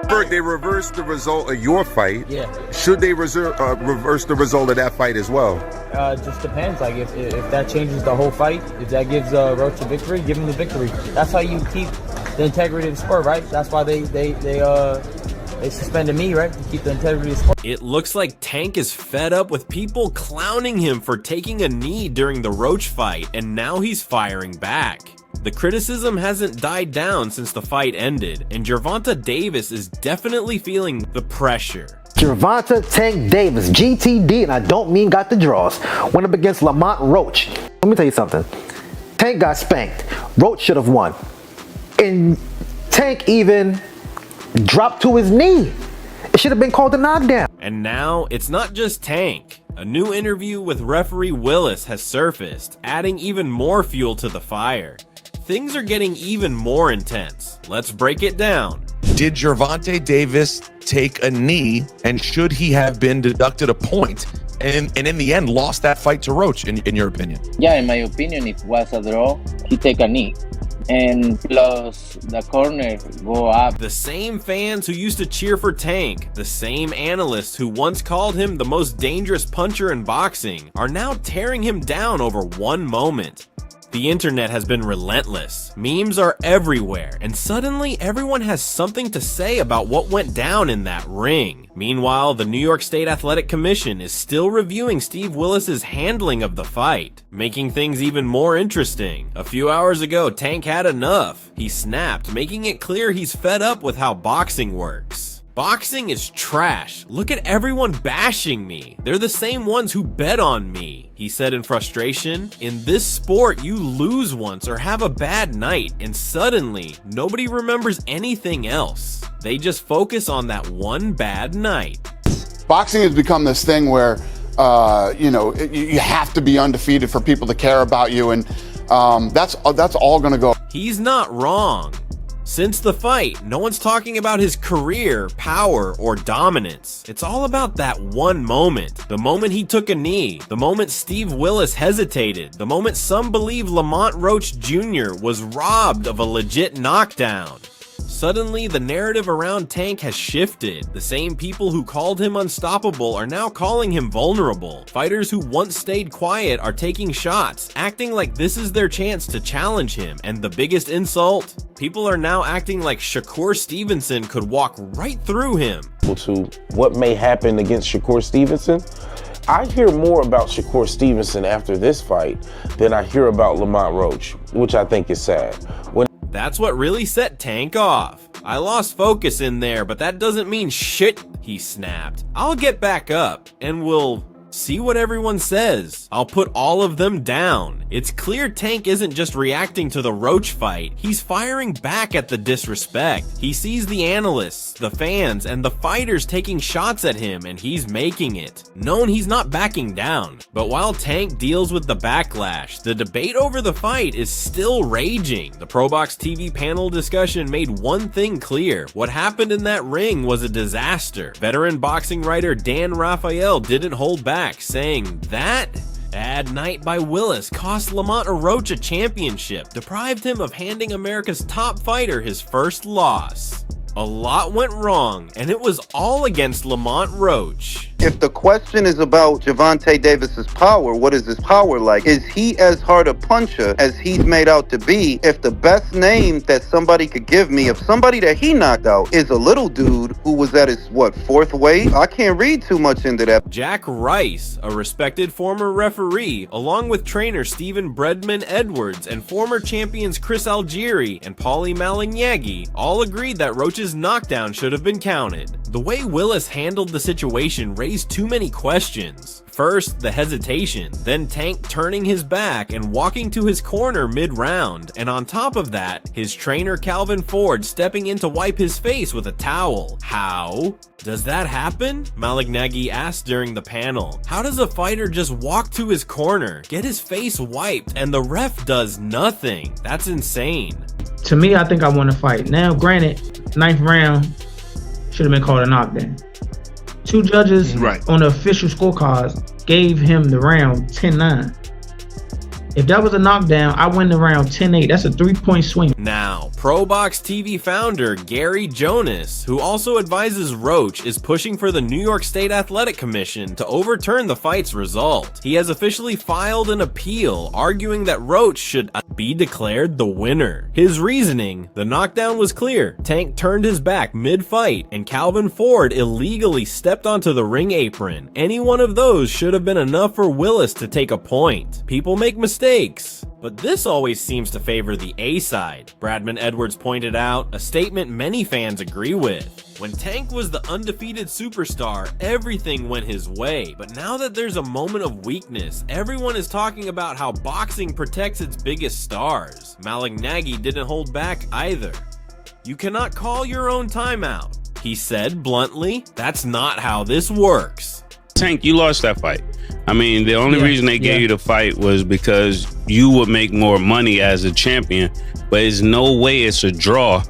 They reversed the result of your fight. Yeah. Should they reverse the result of that fight as well? Just depends. Like if that changes the whole fight, if that gives Roach a victory, give him the victory. That's how you keep the integrity of the sport, right? That's why they suspended me, right? To keep the integrity of the sport. It looks like Tank is fed up with people clowning him for taking a knee during the Roach fight, and now he's firing back. The criticism hasn't died down since the fight ended, and Gervonta Davis is definitely feeling the pressure. Gervonta Tank Davis, GTD, and I don't mean got the draws, went up against Lamont Roach. Let me tell you something. Tank got spanked. Roach should have won. And Tank even dropped to his knee. It should have been called a knockdown. And now, it's not just Tank. A new interview with referee Willis has surfaced, adding even more fuel to the fire. Things are getting even more intense. Let's break it down. Did Gervonta Davis take a knee, and should he have been deducted a point and in the end lost that fight to Roach, in your opinion? Yeah, in my opinion, if it was a draw, he take a knee. And plus the corner go up. The same fans who used to cheer for Tank, the same analysts who once called him the most dangerous puncher in boxing, are now tearing him down over one moment. The internet has been relentless. Memes are everywhere, and suddenly everyone has something to say about what went down in that ring. Meanwhile, the New York State Athletic Commission is still reviewing Steve Willis's handling of the fight, making things even more interesting. A few hours ago, Tank had enough. He snapped, making it clear he's fed up with how boxing works. Boxing is trash. Look at everyone bashing me. They're the same ones who bet on me, he said in frustration. In this sport, you lose once or have a bad night, and suddenly, nobody remembers anything else. They just focus on that one bad night. Boxing has become this thing where, you have to be undefeated for people to care about you, and that's all gonna go. He's not wrong. Since the fight, no one's talking about his career, power, or dominance. It's all about that one moment. The moment he took a knee, the moment Steve Willis hesitated, the moment some believe Lamont Roach Jr. was robbed of a legit knockdown. Suddenly, the narrative around Tank has shifted. The same people who called him unstoppable are now calling him vulnerable. Fighters who once stayed quiet are taking shots, acting like this is their chance to challenge him. And the biggest insult? People are now acting like Shakur Stevenson could walk right through him. To what may happen against Shakur Stevenson, I hear more about Shakur Stevenson after this fight than I hear about Lamont Roach, which I think is sad. That's what really set Tank off. I lost focus in there, but that doesn't mean shit, he snapped. I'll get back up, and we'll see what everyone says. I'll put all of them down. It's clear Tank isn't just reacting to the Roach fight, he's firing back at the disrespect. He sees the analysts, the fans, and the fighters taking shots at him, and he's making it known he's not backing down. But while Tank deals with the backlash, the debate over the fight is still raging. The ProBox TV panel discussion made one thing clear: what happened in that ring was a disaster. Veteran boxing writer Dan Raphael didn't hold back, saying that bad night by Willis cost Lamont Roach a championship, deprived him of handing America's top fighter his first loss. A lot went wrong, and it was all against Lamont Roach. If the question is about Gervonta Davis's power, what is his power like? Is he as hard a puncher as he's made out to be? If the best name that somebody could give me of somebody that he knocked out is a little dude who was at his, fourth weight? I can't read too much into that. Jack Rice, a respected former referee, along with trainer Stephen Bredman Edwards and former champions Chris Algieri and Paulie Malignaggi, all agreed that Roach's knockdown should have been counted. The way Willis handled the situation raised too many questions. First, the hesitation, then Tank turning his back and walking to his corner mid-round, and on top of that, his trainer Calvin Ford stepping in to wipe his face with a towel. How does that happen? Malignaggi asked during the panel. How does a fighter just walk to his corner, get his face wiped, and the ref does nothing? That's insane. To me, I think I won the fight. Now, granted, ninth round should have been called a knockdown. Two judges on the official scorecards gave him the round 10-9. If that was a knockdown, I win the round 10-8. That's a 3-point swing. Now, ProBox TV founder Gary Jonas, who also advises Roach, is pushing for the New York State Athletic Commission to overturn the fight's result. He has officially filed an appeal, arguing that Roach should be declared the winner. His reasoning: the knockdown was clear. Tank turned his back mid-fight, and Calvin Ford illegally stepped onto the ring apron. Any one of those should have been enough for Willis to take a point. People make mistakes, but this always seems to favor the A side. Bradman Edwards pointed out, a statement many fans agree with. When Tank was the undefeated superstar, everything went his way. But now that there's a moment of weakness, everyone is talking about how boxing protects its biggest stars. Malik Nagy didn't hold back either. You cannot call your own timeout, he said bluntly. That's not how this works. Tank, you lost that fight. I mean, the only reason they gave you the fight was because you would make more money as a champion, but there's no way it's a draw,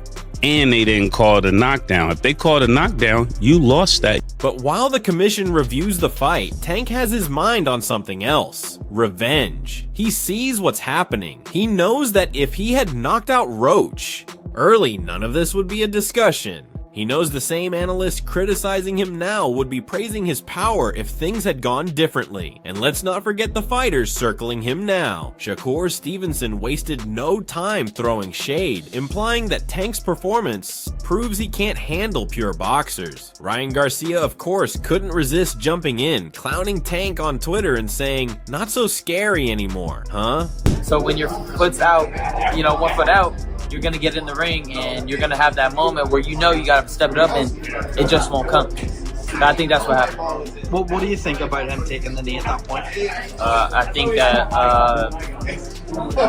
and they didn't call it a knockdown. If they called a knockdown, you lost that. But while the commission reviews the fight, Tank has his mind on something else: revenge. He sees what's happening. He knows that if he had knocked out Roach early, none of this would be a discussion. He knows the same analysts criticizing him now would be praising his power if things had gone differently. And let's not forget the fighters circling him now. Shakur Stevenson wasted no time throwing shade, implying that Tank's performance proves he can't handle pure boxers. Ryan Garcia, of course, couldn't resist jumping in, clowning Tank on Twitter and saying, "Not so scary anymore, huh?" So when your foot's out, 1 foot out, you're going to get in the ring and you're going to have that moment where you got to step it up and it just won't come. I think that's what happened. What do you think about him taking the knee at that point? I think that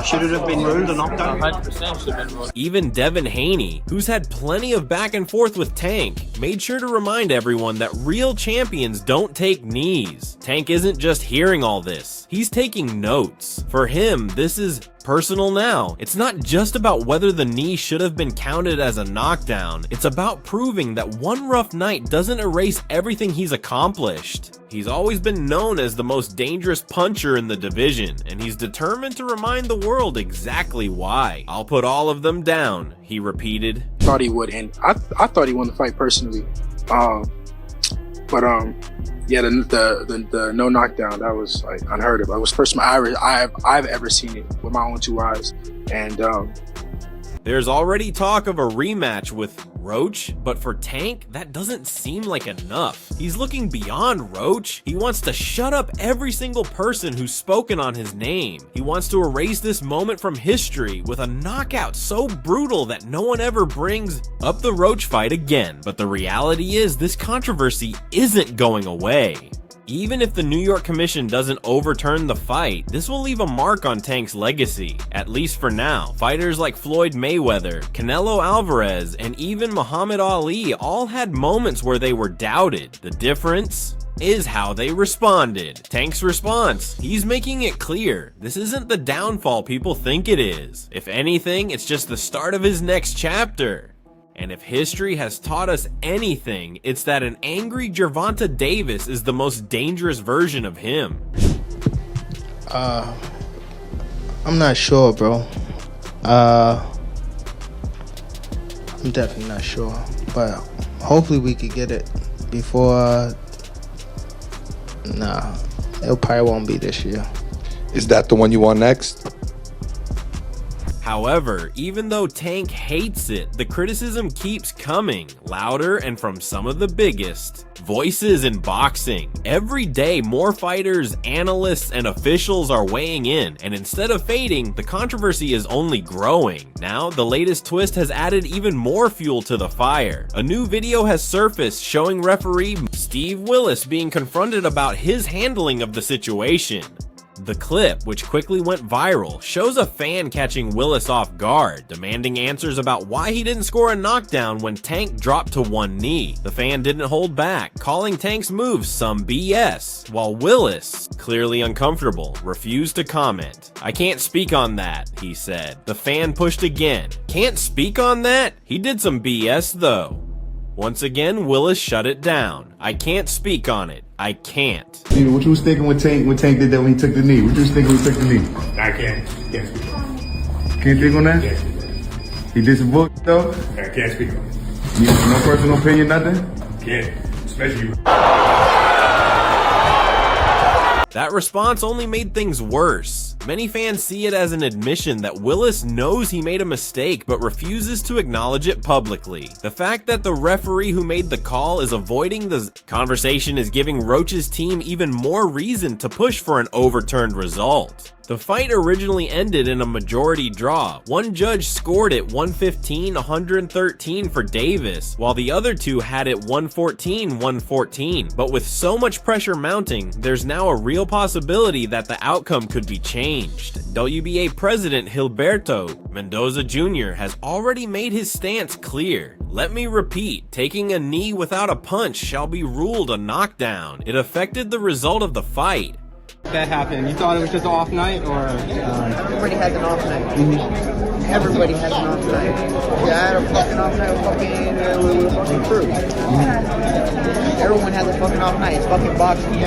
should it have been ruled a knockdown? 100% should have been ruled. Even Devin Haney, who's had plenty of back and forth with Tank, made sure to remind everyone that real champions don't take knees. Tank isn't just hearing all this, he's taking notes. For him, this is personal now. It's not just about whether the knee should have been counted as a knockdown. It's about proving that one rough night doesn't erase everything he's accomplished. He's always been known as the most dangerous puncher in the division, and he's determined to remind the world exactly why. "I'll put all of them down," he repeated. Thought he would, and I thought he won the fight personally. The no knockdown, that was like unheard of. It was the first time I've ever seen it with my own 2 eyes, and there's already talk of a rematch with Roach, but for Tank, that doesn't seem like enough. He's looking beyond Roach. He wants to shut up every single person who's spoken on his name. He wants to erase this moment from history with a knockout so brutal that no one ever brings up the Roach fight again. But the reality is, this controversy isn't going away. Even if the New York Commission doesn't overturn the fight, this will leave a mark on Tank's legacy, at least for now. Fighters like Floyd Mayweather, Canelo Alvarez, and even Muhammad Ali all had moments where they were doubted. The difference is how they responded. Tank's response: he's making it clear this isn't the downfall people think it is. If anything, it's just the start of his next chapter. And if history has taught us anything, it's that an angry Gervonta Davis is the most dangerous version of him. I'm not sure, bro. I'm definitely not sure. But hopefully we could get it before... Nah, it probably won't be this year. Is that the one you want next? However, even though Tank hates it, the criticism keeps coming, louder and from some of the biggest voices in boxing. Every day, more fighters, analysts, and officials are weighing in, and instead of fading, the controversy is only growing. Now, the latest twist has added even more fuel to the fire. A new video has surfaced showing referee Steve Willis being confronted about his handling of the situation. The clip, which quickly went viral, shows a fan catching Willis off guard, demanding answers about why he didn't score a knockdown when Tank dropped to one knee. The fan didn't hold back, calling Tank's moves some BS, while Willis, clearly uncomfortable, refused to comment. "I can't speak on that," he said. The fan pushed again. "Can't speak on that? He did some BS though." Once again, Willis shut it down. I can't speak on it. I can't. What you was thinking when Tank did that when he took the knee? What you was thinking when he took the knee? I can't speak on it. Can't think on that? Can't speak on it. He did some book though? I can't speak on it. No personal opinion, nothing? Can't, especially. That response only made things worse. Many fans see it as an admission that Willis knows he made a mistake but refuses to acknowledge it publicly. The fact that the referee who made the call is avoiding the conversation is giving Roach's team even more reason to push for an overturned result. The fight originally ended in a majority draw. One judge scored it 115-113 for Davis, while the other two had it 114-114. But with so much pressure mounting, there's now a real possibility that the outcome could be changed. WBA President Gilberto Mendoza Jr. has already made his stance clear. Let me repeat, taking a knee without a punch shall be ruled a knockdown. It affected the result of the fight. That happened. You thought it was just an off night, or? Everybody has an off night. Everybody has an off night. Yeah, I had a fucking off night with fucking crew. Everyone has a fucking off night. It's fucking boxing. You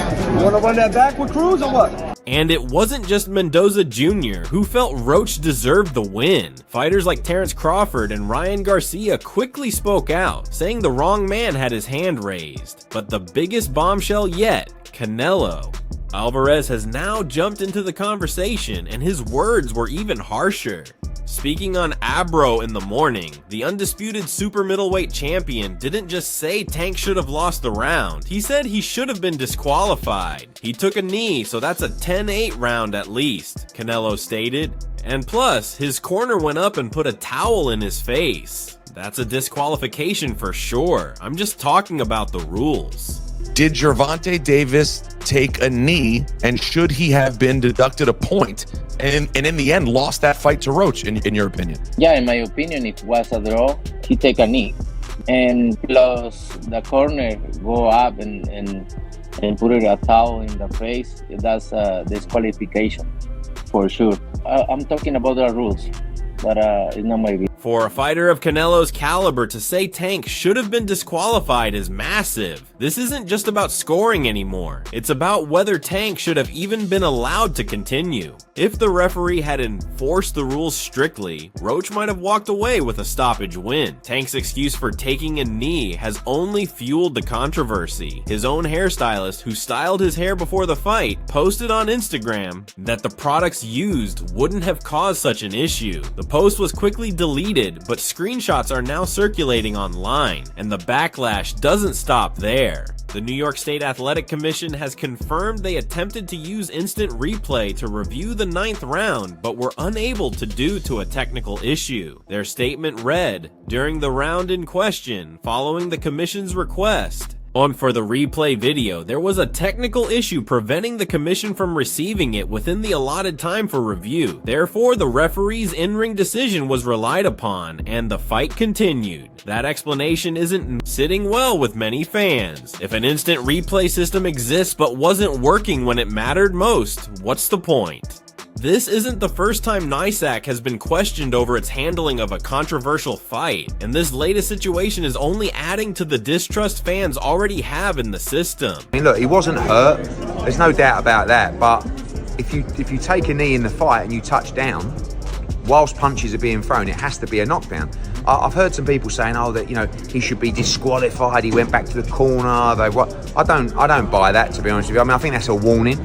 want to run that back with Cruz or what? And it wasn't just Mendoza Jr. who felt Roach deserved the win. Fighters like Terrence Crawford and Ryan Garcia quickly spoke out, saying the wrong man had his hand raised. But the biggest bombshell yet, Canelo. Alvarez has now jumped into the conversation, and his words were even harsher. Speaking on Abro in the morning, the undisputed super middleweight champion didn't just say Tank should have lost the round, he said he should have been disqualified. He took a knee, so that's a 10-8 round at least, Canelo stated. And plus, his corner went up and put a towel in his face. That's a disqualification for sure. I'm just talking about the rules. Did Gervonta Davis take a knee, and should he have been deducted a point and in the end lost that fight to Roach, in your opinion? Yeah, in my opinion, if it was a draw, he take a knee. And plus the corner go up and put it a towel in the face, that's a disqualification for sure. I'm talking about the rules, but it's not my view. For a fighter of Canelo's caliber to say Tank should have been disqualified is massive. This isn't just about scoring anymore. It's about whether Tank should have even been allowed to continue. If the referee had enforced the rules strictly, Roach might have walked away with a stoppage win. Tank's excuse for taking a knee has only fueled the controversy. His own hairstylist, who styled his hair before the fight, posted on Instagram that the products used wouldn't have caused such an issue. The post was quickly deleted, but screenshots are now circulating online, and the backlash doesn't stop there. The New York State Athletic Commission has confirmed they attempted to use instant replay to review the 9th round, but were unable to due to a technical issue. Their statement read, "During the round in question, following the commission's request, for the replay video, there was a technical issue preventing the commission from receiving it within the allotted time for review. Therefore, the referee's in-ring decision was relied upon, and the fight continued." That explanation isn't sitting well with many fans. If an instant replay system exists but wasn't working when it mattered most, what's the point? This isn't the first time NYSAC has been questioned over its handling of a controversial fight, and this latest situation is only adding to the distrust fans already have in the system. I mean, look, he wasn't hurt. There's no doubt about that. But if you take a knee in the fight and you touch down, whilst punches are being thrown, it has to be a knockdown. I've heard some people saying, "Oh, that he should be disqualified. He went back to the corner." I don't buy that, to be honest with you. I mean, I think that's a warning.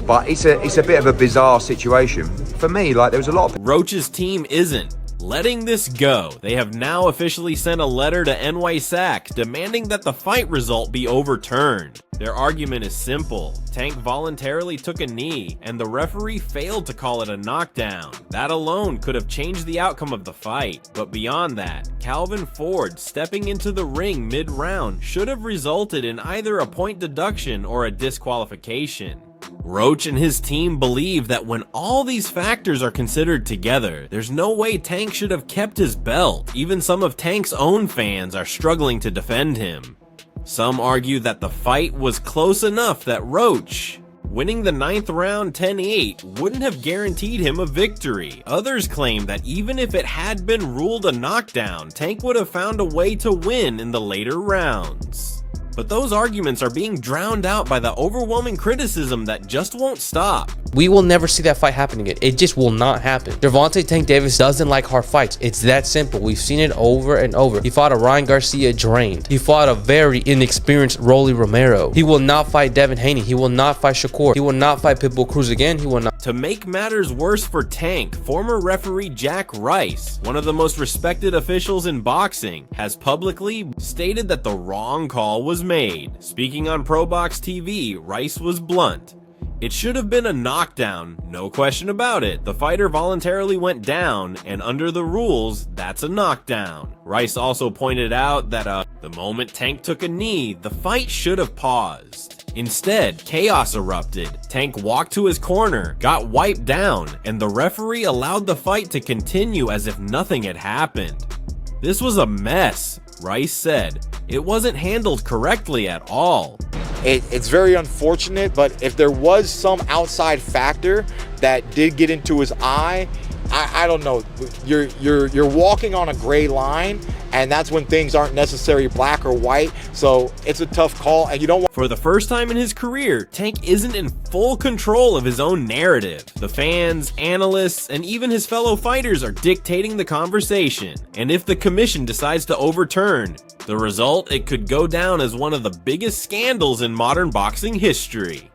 But it's a bit of a bizarre situation. For me, like, there was a lot of... Roach's team isn't letting this go. They have now officially sent a letter to NYSAC demanding that the fight result be overturned. Their argument is simple. Tank voluntarily took a knee, and the referee failed to call it a knockdown. That alone could have changed the outcome of the fight. But beyond that, Calvin Ford stepping into the ring mid-round should have resulted in either a point deduction or a disqualification. Roach and his team believe that when all these factors are considered together, there's no way Tank should have kept his belt. Even some of Tank's own fans are struggling to defend him. Some argue that the fight was close enough that Roach Winning the 9th round 10-8 wouldn't have guaranteed him a victory. Others claim that even if it had been ruled a knockdown, Tank would have found a way to win in the later rounds. But those arguments are being drowned out by the overwhelming criticism that just won't stop. We will never see that fight happen again. It just will not happen. Gervonta Tank Davis doesn't like hard fights. It's that simple. We've seen it over and over. He fought a Ryan Garcia drained. He fought a very inexperienced Rolly Romero. He will not fight Devin Haney. He will not fight Shakur. He will not fight Pitbull Cruz again. He will not. To make matters worse for Tank, former referee Jack Rice, one of the most respected officials in boxing, has publicly stated that the wrong call was made. Speaking on ProBox TV, Rice was blunt. It should have been a knockdown, no question about it. The fighter voluntarily went down, and under the rules, that's a knockdown. Rice also pointed out that the moment Tank took a knee, the fight should have paused. Instead, chaos erupted. Tank walked to his corner, got wiped down, and the referee allowed the fight to continue as if nothing had happened. This was a mess, Rice said. It wasn't handled correctly at all. It's very unfortunate, but if there was some outside factor that did get into his eye, I don't know. You're walking on a gray line, and that's when things aren't necessarily black or white. So it's a tough call, and you don't want. For the first time in his career, Tank isn't in full control of his own narrative. The fans, analysts, and even his fellow fighters are dictating the conversation. And if the commission decides to overturn the result, it could go down as one of the biggest scandals in modern boxing history.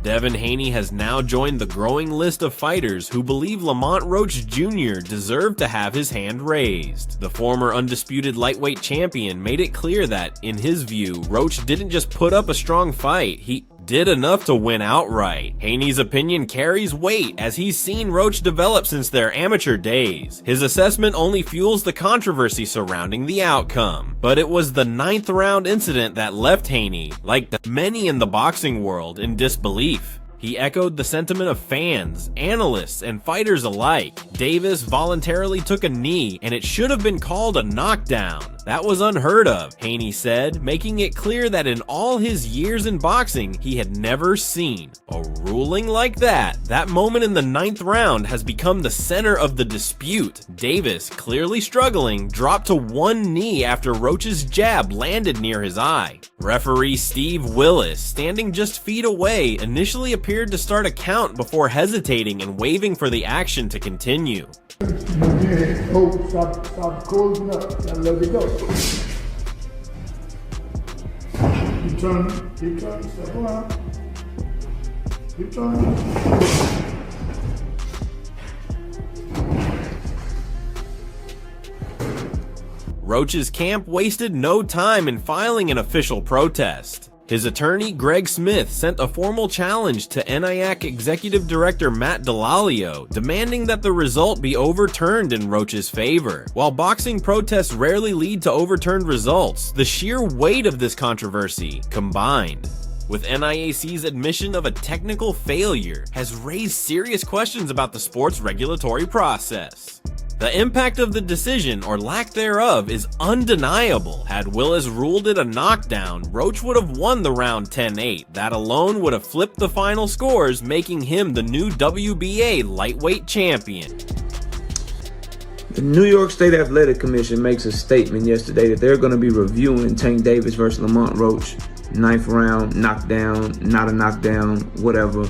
Devin Haney has now joined the growing list of fighters who believe Lamont Roach Jr. deserved to have his hand raised. The former undisputed lightweight champion made it clear that, in his view, Roach didn't just put up a strong fight, he did enough to win outright. Haney's opinion carries weight as he's seen Roach develop since their amateur days. His assessment only fuels the controversy surrounding the outcome. But it was the 9th round incident that left Haney, like many in the boxing world, in disbelief. He echoed the sentiment of fans, analysts, and fighters alike. Davis voluntarily took a knee, and it should have been called a knockdown. That was unheard of, Haney said, making it clear that in all his years in boxing, he had never seen a ruling like that. That moment in the 9th round has become the center of the dispute. Davis, clearly struggling, dropped to one knee after Roach's jab landed near his eye. Referee Steve Willis, standing just feet away, initially appeared to start a count before hesitating and waving for the action to continue. Stop closing up. Gotta let it go. Keep turning, step around. Keep turning. Roach's camp wasted no time in filing an official protest. His attorney, Greg Smith, sent a formal challenge to NYSAC Executive Director Matt Delalio, demanding that the result be overturned in Roach's favor. While boxing protests rarely lead to overturned results, the sheer weight of this controversy, combined with NIAC's admission of a technical failure, has raised serious questions about the sport's regulatory process. The impact of the decision, or lack thereof, is undeniable. Had Willis ruled it a knockdown, Roach would have won the round 10-8. That alone would have flipped the final scores, making him the new WBA lightweight champion. The New York State Athletic Commission makes a statement yesterday that they're going to be reviewing Tank Davis versus Lamont Roach, 9th round, knockdown, not a knockdown, whatever,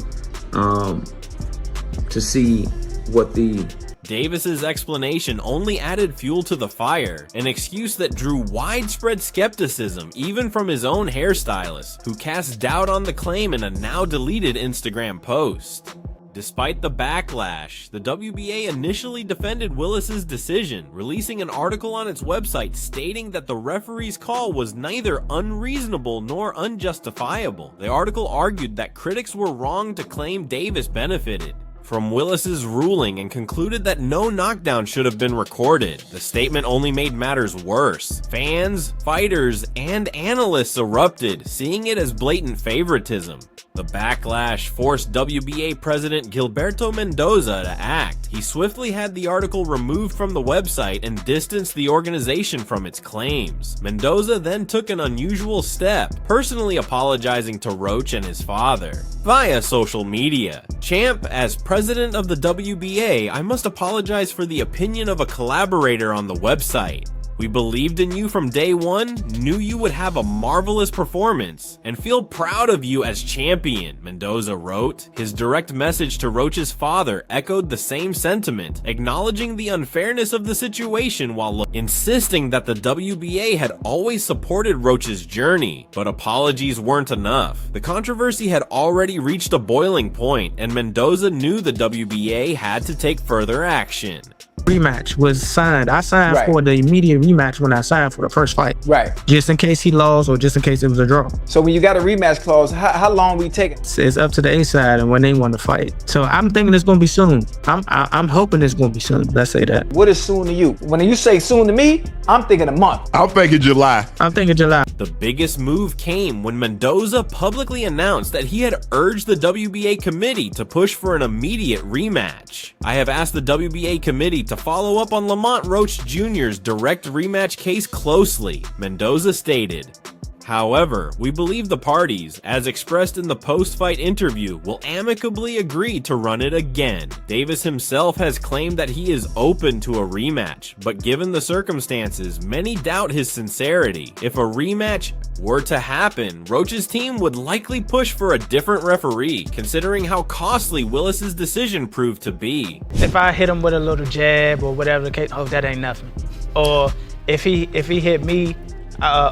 to see what the Davis's explanation only added fuel to the fire, an excuse that drew widespread skepticism even from his own hairstylist, who cast doubt on the claim in a now deleted Instagram post. Despite the backlash, the WBA initially defended Willis's decision, releasing an article on its website stating that the referee's call was neither unreasonable nor unjustifiable. The article argued that critics were wrong to claim Davis benefited from Willis's ruling and concluded that no knockdown should have been recorded. The statement only made matters worse. Fans, fighters, and analysts erupted, seeing it as blatant favoritism. The backlash forced WBA president Gilberto Mendoza to act. He swiftly had the article removed from the website and distanced the organization from its claims. Mendoza then took an unusual step, personally apologizing to Roach and his father via social media. Champ, as president of the WBA, I must apologize for the opinion of a collaborator on the website. We believed in you from day one, knew you would have a marvelous performance, and feel proud of you as champion, Mendoza wrote. His direct message to Roach's father echoed the same sentiment, acknowledging the unfairness of the situation while insisting that the WBA had always supported Roach's journey. But apologies weren't enough. The controversy had already reached a boiling point, and Mendoza knew the WBA had to take further action. Rematch was signed. I signed for the immediate rematch when I signed for the first fight. Right. Just in case he lost or just in case it was a draw. So when you got a rematch clause, how long we take it? It's up to the A side and when they want to fight. So I'm thinking it's gonna be soon. I'm hoping it's gonna be soon. Let's say that. What is soon to you? When you say soon to me, I'm thinking a month. I'm thinking July. I'm thinking July. The biggest move came when Mendoza publicly announced that he had urged the WBA committee to push for an immediate rematch. I have asked the WBA committee to follow up on Lamont Roach Jr.'s direct rematch case closely, Mendoza stated. However, we believe the parties, as expressed in the post-fight interview, will amicably agree to run it again. Davis himself has claimed that he is open to a rematch, but given the circumstances, many doubt his sincerity. If a rematch were to happen, Roach's team would likely push for a different referee, considering how costly Willis's decision proved to be. If I hit him with a little jab or whatever the case, oh, that ain't nothing. Or if he hit me,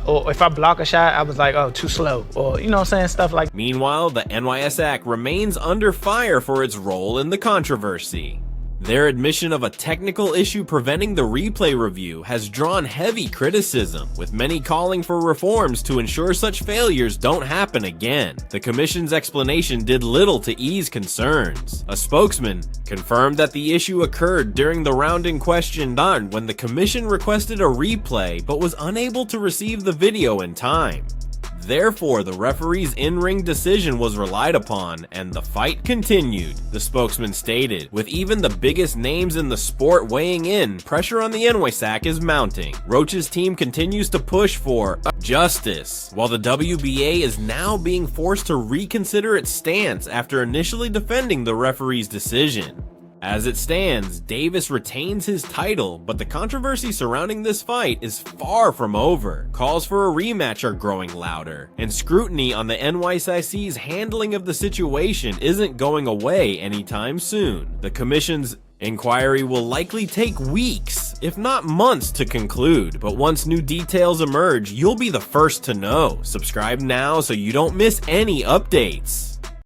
or if I block a shot, I was like, oh, too slow, or you know what I'm saying, stuff like. Meanwhile, the NYSAC remains under fire for its role in the controversy. Their admission of a technical issue preventing the replay review has drawn heavy criticism, with many calling for reforms to ensure such failures don't happen again. The commission's explanation did little to ease concerns. A spokesman confirmed that the issue occurred during the round in question done when the commission requested a replay but was unable to receive the video in time. Therefore, the referee's in-ring decision was relied upon, and the fight continued, the spokesman stated. With even the biggest names in the sport weighing in, pressure on the NYSAC is mounting. Roach's team continues to push for justice, while the WBA is now being forced to reconsider its stance after initially defending the referee's decision. As it stands, Davis retains his title, but the controversy surrounding this fight is far from over. Calls for a rematch are growing louder, and scrutiny on the NYSAC's handling of the situation isn't going away anytime soon. The commission's inquiry will likely take weeks, if not months, to conclude, but once new details emerge, you'll be the first to know. Subscribe now so you don't miss any updates.